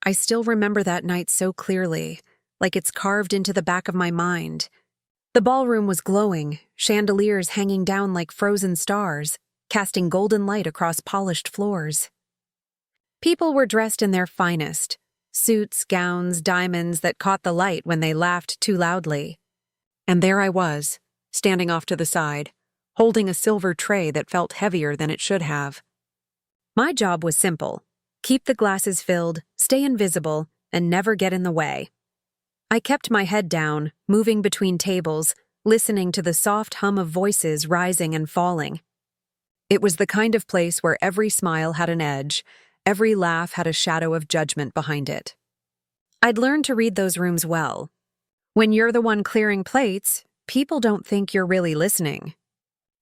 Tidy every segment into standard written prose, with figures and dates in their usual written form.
I still remember that night so clearly, like it's carved into the back of my mind. The ballroom was glowing, chandeliers hanging down like frozen stars, casting golden light across polished floors. People were dressed in their finest, suits, gowns, diamonds that caught the light when they laughed too loudly. And there I was, standing off to the side, holding a silver tray that felt heavier than it should have. My job was simple: keep the glasses filled, stay invisible, and never get in the way. I kept my head down, moving between tables, listening to the soft hum of voices rising and falling. It was the kind of place where every smile had an edge, every laugh had a shadow of judgment behind it. I'd learned to read those rooms well. When you're the one clearing plates, people don't think you're really listening.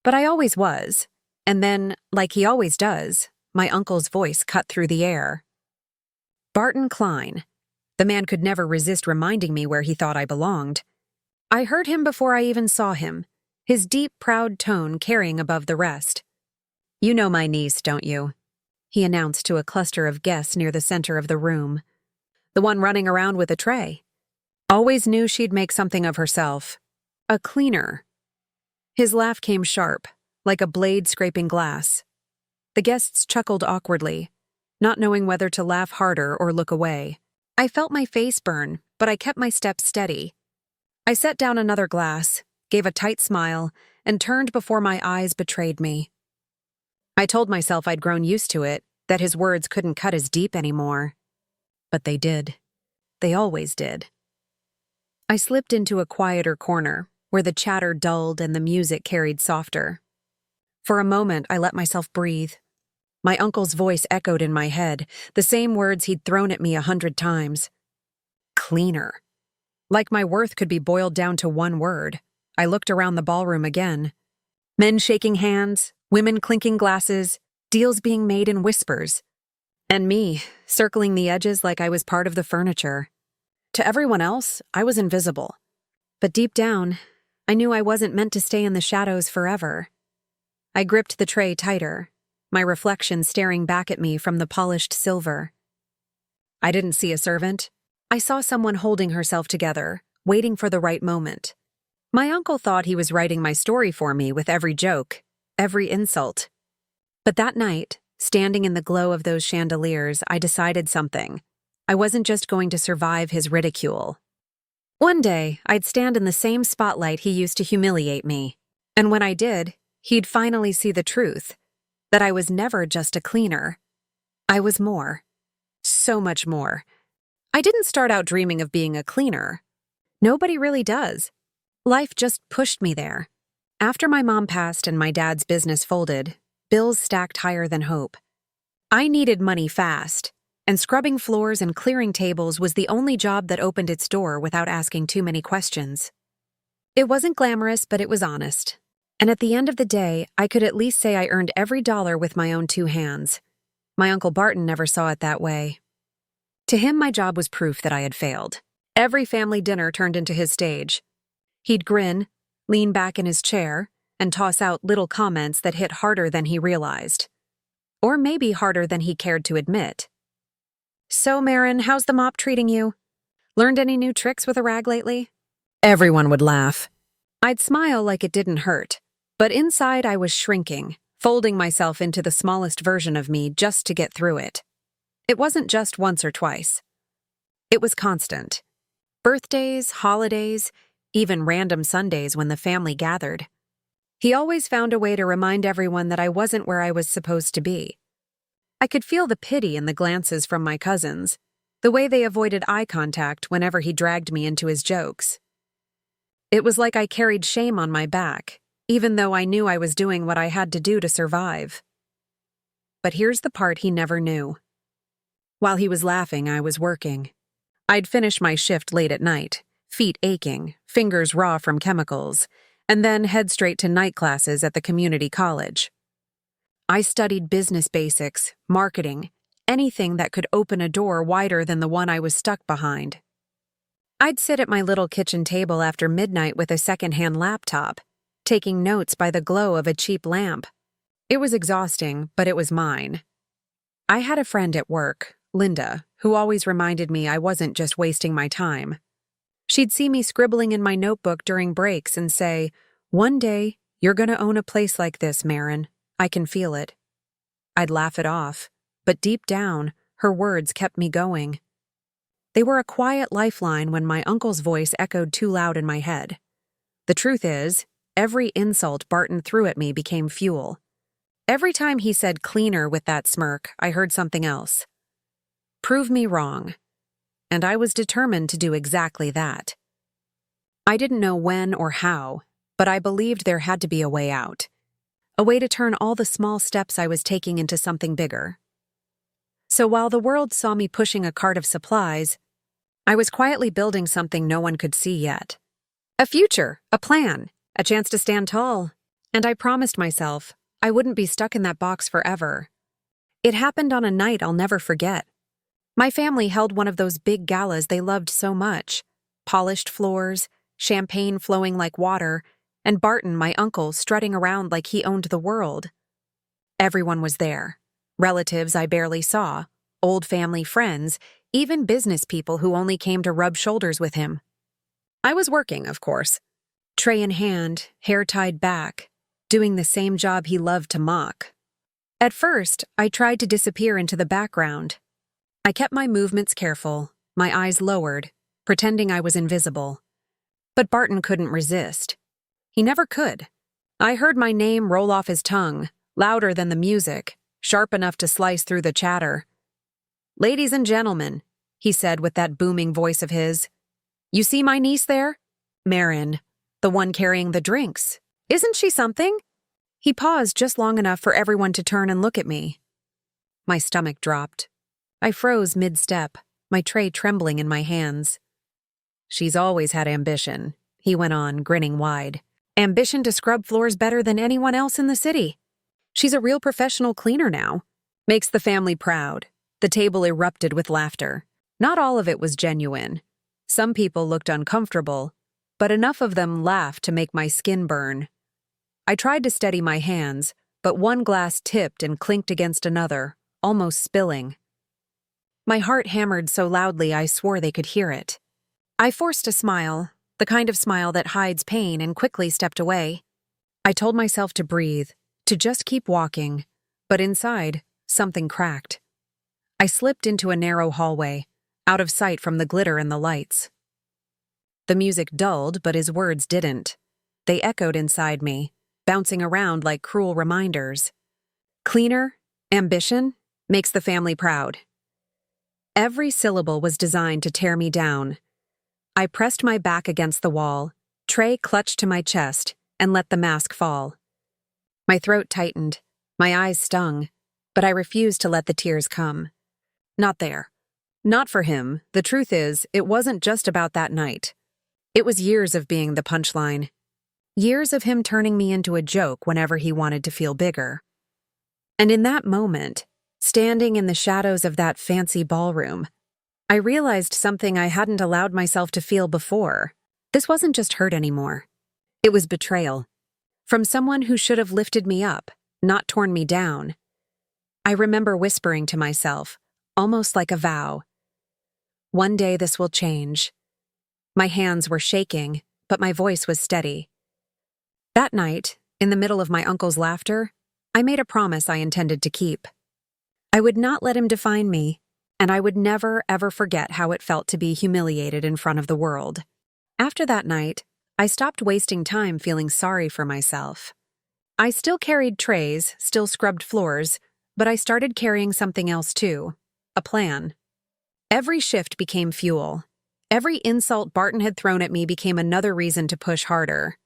But I always was, and then, like he always does, my uncle's voice cut through the air. Barton Klein. The man could never resist reminding me where he thought I belonged. I heard him before I even saw him, his deep, proud tone carrying above the rest. "You know my niece, don't you?" he announced to a cluster of guests near the center of the room. "The one running around with a tray. Always knew she'd make something of herself. A cleaner." His laugh came sharp, like a blade scraping glass. The guests chuckled awkwardly, not knowing whether to laugh harder or look away. I felt my face burn, but I kept my steps steady. I set down another glass, gave a tight smile, and turned before my eyes betrayed me. I told myself I'd grown used to it, that his words couldn't cut as deep anymore. But they did. They always did. I slipped into a quieter corner, where the chatter dulled and the music carried softer. For a moment, I let myself breathe. My uncle's voice echoed in my head, the same words he'd thrown at me 100 times. Cleaner. Like my worth could be boiled down to one word. I looked around the ballroom again. Men shaking hands, women clinking glasses, deals being made in whispers. And me, circling the edges like I was part of the furniture. To everyone else, I was invisible. But deep down, I knew I wasn't meant to stay in the shadows forever. I gripped the tray tighter, my reflection staring back at me from the polished silver. I didn't see a servant. I saw someone holding herself together, waiting for the right moment. My uncle thought he was writing my story for me with every joke, every insult. But that night, standing in the glow of those chandeliers, I decided something. I wasn't just going to survive his ridicule. One day, I'd stand in the same spotlight he used to humiliate me. And when I did, he'd finally see the truth. That I was never just a cleaner. I was more. So much more. I didn't start out dreaming of being a cleaner. Nobody really does. Life just pushed me there. After my mom passed and my dad's business folded, bills stacked higher than hope. I needed money fast, and scrubbing floors and clearing tables was the only job that opened its door without asking too many questions. It wasn't glamorous, but it was honest. And at the end of the day, I could at least say I earned every dollar with my own 2 hands. My Uncle Barton never saw it that way. To him, my job was proof that I had failed. Every family dinner turned into his stage. He'd grin, lean back in his chair, and toss out little comments that hit harder than he realized. Or maybe harder than he cared to admit. "So, Marin, how's the mop treating you? Learned any new tricks with a rag lately?" Everyone would laugh. I'd smile like it didn't hurt. But inside I was shrinking, folding myself into the smallest version of me just to get through it. It wasn't just once or twice. It was constant. Birthdays, holidays, even random Sundays when the family gathered. He always found a way to remind everyone that I wasn't where I was supposed to be. I could feel the pity in the glances from my cousins, the way they avoided eye contact whenever he dragged me into his jokes. It was like I carried shame on my back, even though I knew I was doing what I had to do to survive. But here's the part he never knew. While he was laughing, I was working. I'd finish my shift late at night, feet aching, fingers raw from chemicals, and then head straight to night classes at the community college. I studied business basics, marketing, anything that could open a door wider than the one I was stuck behind. I'd sit at my little kitchen table after midnight with a secondhand laptop, taking notes by the glow of a cheap lamp. It was exhausting, but it was mine. I had a friend at work, Linda, who always reminded me I wasn't just wasting my time. She'd see me scribbling in my notebook during breaks and say, "One day, you're gonna own a place like this, Marin. I can feel it." I'd laugh it off, but deep down, her words kept me going. They were a quiet lifeline when my uncle's voice echoed too loud in my head. The truth is, every insult Barton threw at me became fuel. Every time he said cleaner with that smirk, I heard something else. Prove me wrong. And I was determined to do exactly that. I didn't know when or how, but I believed there had to be a way out. A way to turn all the small steps I was taking into something bigger. So while the world saw me pushing a cart of supplies, I was quietly building something no one could see yet. A future, a plan, a chance to stand tall. And I promised myself I wouldn't be stuck in that box forever. It happened on a night I'll never forget. My family held one of those big galas they loved so much. Polished floors, champagne flowing like water, and Barton, my uncle, strutting around like he owned the world. Everyone was there. Relatives I barely saw, old family friends, even business people who only came to rub shoulders with him. I was working, of course. Tray in hand, hair tied back, doing the same job he loved to mock. At first, I tried to disappear into the background. I kept my movements careful, my eyes lowered, pretending I was invisible. But Barton couldn't resist. He never could. I heard my name roll off his tongue, louder than the music, sharp enough to slice through the chatter. "Ladies and gentlemen," he said with that booming voice of his. "You see my niece there? Marin, the one carrying the drinks. Isn't she something?" He paused just long enough for everyone to turn and look at me. My stomach dropped. I froze mid-step, my tray trembling in my hands. "She's always had ambition," he went on, grinning wide. "Ambition to scrub floors better than anyone else in the city. She's a real professional cleaner now. Makes the family proud." The table erupted with laughter. Not all of it was genuine. Some people looked uncomfortable, but enough of them laughed to make my skin burn. I tried to steady my hands, but one glass tipped and clinked against another, almost spilling. My heart hammered so loudly I swore they could hear it. I forced a smile, the kind of smile that hides pain, and quickly stepped away. I told myself to breathe, to just keep walking, but inside, something cracked. I slipped into a narrow hallway, out of sight from the glitter and the lights. The music dulled, but his words didn't. They echoed inside me, bouncing around like cruel reminders. Cleaner, ambition, makes the family proud. Every syllable was designed to tear me down. I pressed my back against the wall, tray clutched to my chest, and let the mask fall. My throat tightened, my eyes stung, but I refused to let the tears come. Not there. Not for him. The truth is, it wasn't just about that night. It was years of being the punchline. Years of him turning me into a joke whenever he wanted to feel bigger. And in that moment, standing in the shadows of that fancy ballroom, I realized something I hadn't allowed myself to feel before. This wasn't just hurt anymore. It was betrayal. From someone who should have lifted me up, not torn me down. I remember whispering to myself, almost like a vow. One day this will change. My hands were shaking, but my voice was steady. That night, in the middle of my uncle's laughter, I made a promise I intended to keep. I would not let him define me, and I would never, ever forget how it felt to be humiliated in front of the world. After that night, I stopped wasting time feeling sorry for myself. I still carried trays, still scrubbed floors, but I started carrying something else too, a plan. Every shift became fuel. Every insult Barton had thrown at me became another reason to push harder.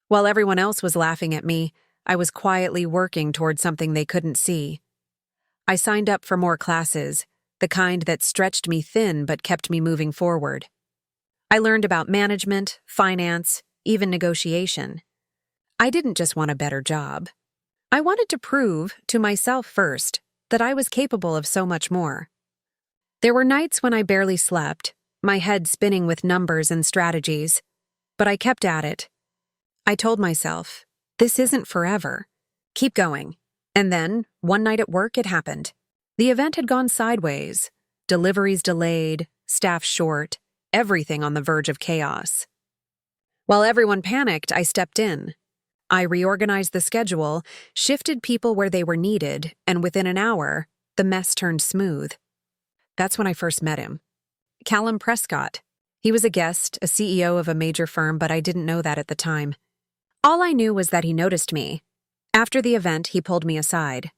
While everyone else was laughing at me, I was quietly working toward something they couldn't see. I signed up for more classes, the kind that stretched me thin but kept me moving forward. I learned about management, finance, even negotiation. I didn't just want a better job. I wanted to prove, to myself first, that I was capable of so much more. There were nights when I barely slept, my head spinning with numbers and strategies, but I kept at it. I told myself, this isn't forever. Keep going. And then, one night at work, it happened. The event had gone sideways. deliveries delayed, staff short, everything on the verge of chaos. While everyone panicked, I stepped in. I reorganized the schedule, shifted people where they were needed, and within an hour, the mess turned smooth. That's when I first met him. Callum Prescott. He was a guest, a CEO of a major firm, but I didn't know that at the time. All I knew was that he noticed me. After the event, he pulled me aside.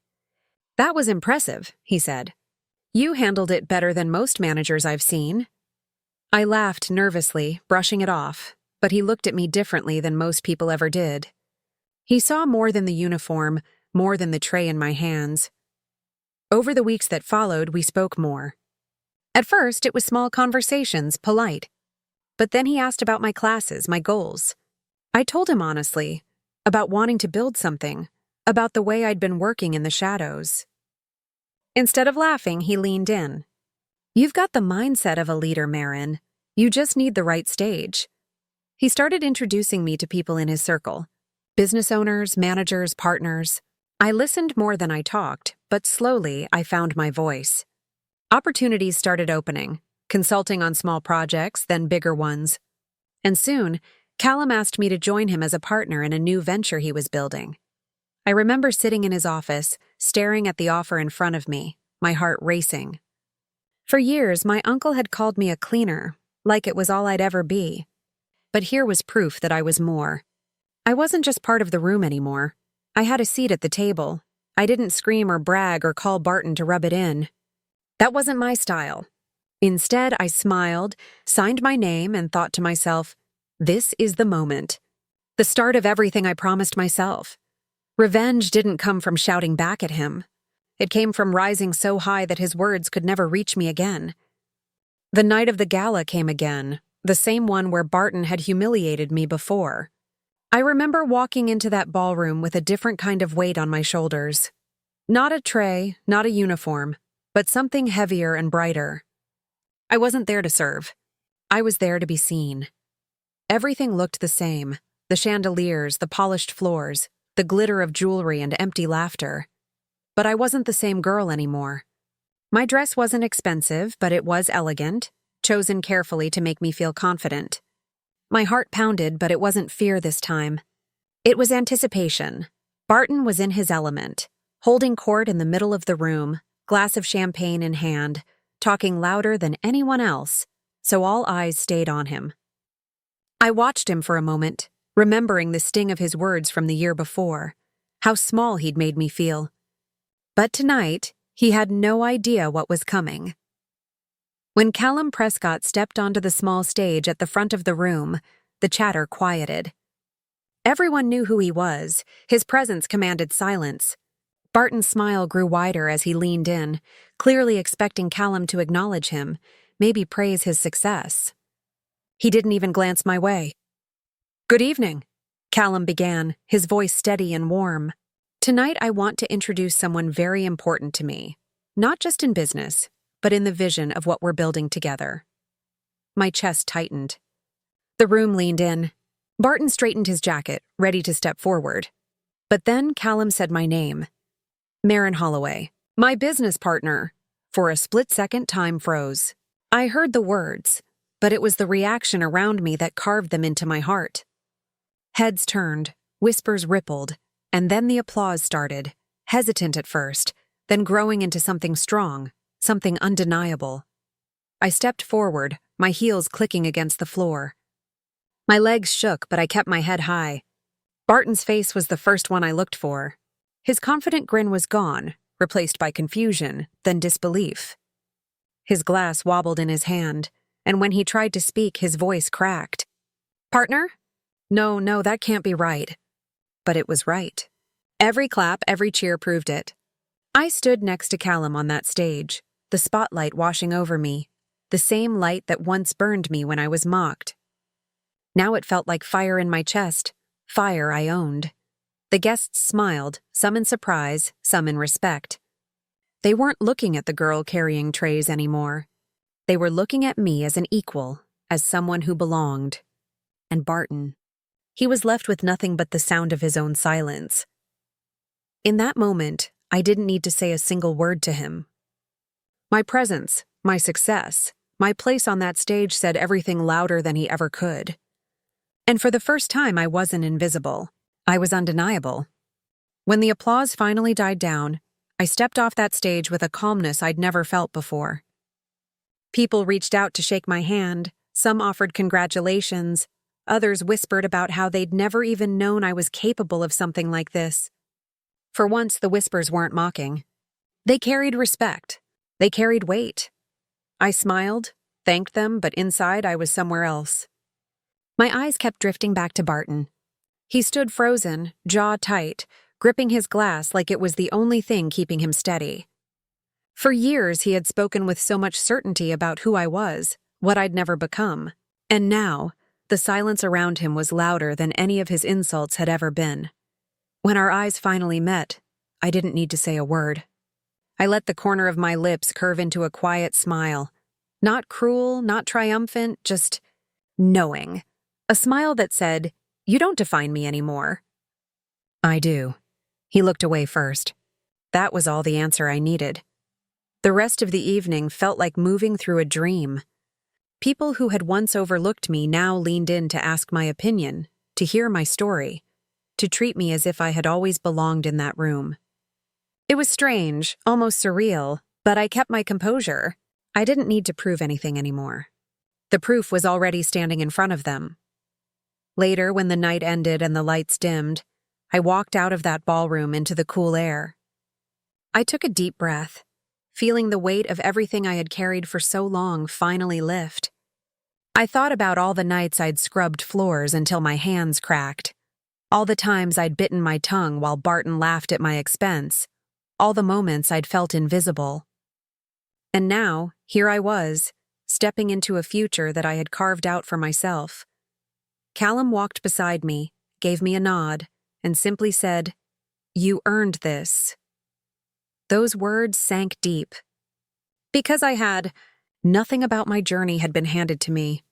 "That was impressive," he said. "You handled it better than most managers I've seen." I laughed nervously, brushing it off, but he looked at me differently than most people ever did. He saw more than the uniform, more than the tray in my hands. Over the weeks that followed, we spoke more. At first, it was small conversations, polite. But then he asked about my classes, my goals. I told him honestly, about wanting to build something, about the way I'd been working in the shadows. Instead of laughing, he leaned in. "You've got the mindset of a leader, Marin. You just need the right stage." He started introducing me to people in his circle. Business owners, managers, partners. I listened more than I talked, but slowly I found my voice. Opportunities started opening, consulting on small projects, then bigger ones. And soon, Callum asked me to join him as a partner in a new venture he was building. I remember sitting in his office, staring at the offer in front of me, my heart racing. For years, my uncle had called me a cleaner, like it was all I'd ever be. But here was proof that I was more. I wasn't just part of the room anymore. I had a seat at the table. I didn't scream or brag or call Barton to rub it in. That wasn't my style. Instead, I smiled, signed my name, and thought to myself, this is the moment. The start of everything I promised myself. Revenge didn't come from shouting back at him. It came from rising so high that his words could never reach me again. The night of the gala came again, the same one where Barton had humiliated me before. I remember walking into that ballroom with a different kind of weight on my shoulders. Not a tray, not a uniform, but something heavier and brighter. I wasn't there to serve. I was there to be seen. Everything looked the same. The chandeliers, the polished floors, the glitter of jewelry and empty laughter. But I wasn't the same girl anymore. My dress wasn't expensive, but it was elegant, chosen carefully to make me feel confident. My heart pounded, but it wasn't fear this time. It was anticipation. Barton was in his element, holding court in the middle of the room, glass of champagne in hand, talking louder than anyone else, so all eyes stayed on him. I watched him for a moment, remembering the sting of his words from the year before, how small he'd made me feel. But tonight, he had no idea what was coming. When Callum Prescott stepped onto the small stage at the front of the room, the chatter quieted. Everyone knew who he was. His presence commanded silence. Barton's smile grew wider as he leaned in, clearly expecting Callum to acknowledge him, maybe praise his success. He didn't even glance my way. "Good evening," Callum began, his voice steady and warm. "Tonight I want to introduce someone very important to me, not just in business, but in the vision of what we're building together." My chest tightened. The room leaned in. Barton straightened his jacket, ready to step forward. But then Callum said my name. Marin Holloway, my business partner. For a split second, time froze. I heard the words, but it was the reaction around me that carved them into my heart. Heads turned, whispers rippled, and then the applause started, hesitant at first, then growing into something strong, something undeniable. I stepped forward, my heels clicking against the floor. My legs shook, but I kept my head high. Barton's face was the first one I looked for. His confident grin was gone, replaced by confusion, then disbelief. His glass wobbled in his hand, and when he tried to speak, his voice cracked. "Partner? No, that can't be right." But it was right. Every clap, every cheer proved it. I stood next to Callum on that stage, the spotlight washing over me, the same light that once burned me when I was mocked. Now it felt like fire in my chest, fire I owned. The guests smiled, some in surprise, some in respect. They weren't looking at the girl carrying trays anymore. They were looking at me as an equal, as someone who belonged. And Barton. He was left with nothing but the sound of his own silence. In that moment, I didn't need to say a single word to him. My presence, my success, my place on that stage said everything louder than he ever could. And for the first time, I wasn't invisible. I was undeniable. When the applause finally died down, I stepped off that stage with a calmness I'd never felt before. People reached out to shake my hand, some offered congratulations, others whispered about how they'd never even known I was capable of something like this. For once, the whispers weren't mocking. They carried respect. They carried weight. I smiled, thanked them, but inside I was somewhere else. My eyes kept drifting back to Barton. He stood frozen, jaw tight, gripping his glass like it was the only thing keeping him steady. For years, he had spoken with so much certainty about who I was, what I'd never become. And now, the silence around him was louder than any of his insults had ever been. When our eyes finally met, I didn't need to say a word. I let the corner of my lips curve into a quiet smile. Not cruel, not triumphant, just knowing. A smile that said, "You don't define me anymore." "I do." He looked away first. That was all the answer I needed. The rest of the evening felt like moving through a dream. People who had once overlooked me now leaned in to ask my opinion, to hear my story, to treat me as if I had always belonged in that room. It was strange, almost surreal, but I kept my composure. I didn't need to prove anything anymore. The proof was already standing in front of them. Later, when the night ended and the lights dimmed, I walked out of that ballroom into the cool air. I took a deep breath, feeling the weight of everything I had carried for so long finally lift. I thought about all the nights I'd scrubbed floors until my hands cracked, all the times I'd bitten my tongue while Barton laughed at my expense, all the moments I'd felt invisible. And now, here I was, stepping into a future that I had carved out for myself. Callum walked beside me, gave me a nod, and simply said, "You earned this." Those words sank deep. Because I had, nothing about my journey had been handed to me.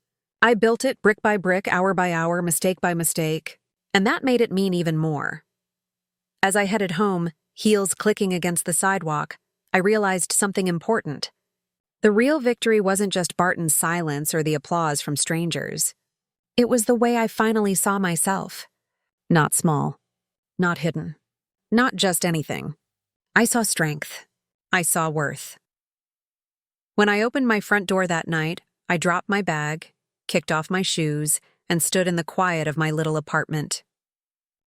I built it brick by brick, hour by hour, mistake by mistake, and that made it mean even more. As I headed home, heels clicking against the sidewalk, I realized something important. The real victory wasn't just Barton's silence or the applause from strangers. It was the way I finally saw myself. Not small, not hidden, not just anything. I saw strength. I saw worth. When I opened my front door that night, I dropped my bag, kicked off my shoes, and stood in the quiet of my little apartment.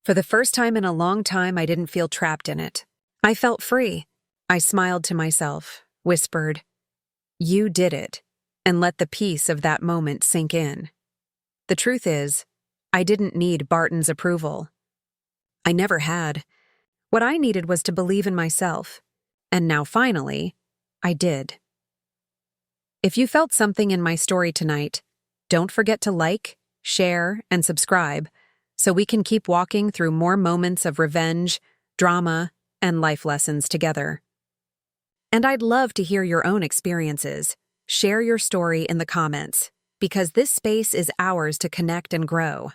For the first time in a long time, I didn't feel trapped in it. I felt free. I smiled to myself, whispered, "You did it," and let the peace of that moment sink in. The truth is, I didn't need Barton's approval. I never had. What I needed was to believe in myself. And now finally, I did. If you felt something in my story tonight, don't forget to like, share, and subscribe so we can keep walking through more moments of revenge, drama, and life lessons together. And I'd love to hear your own experiences. Share your story in the comments, because this space is ours to connect and grow.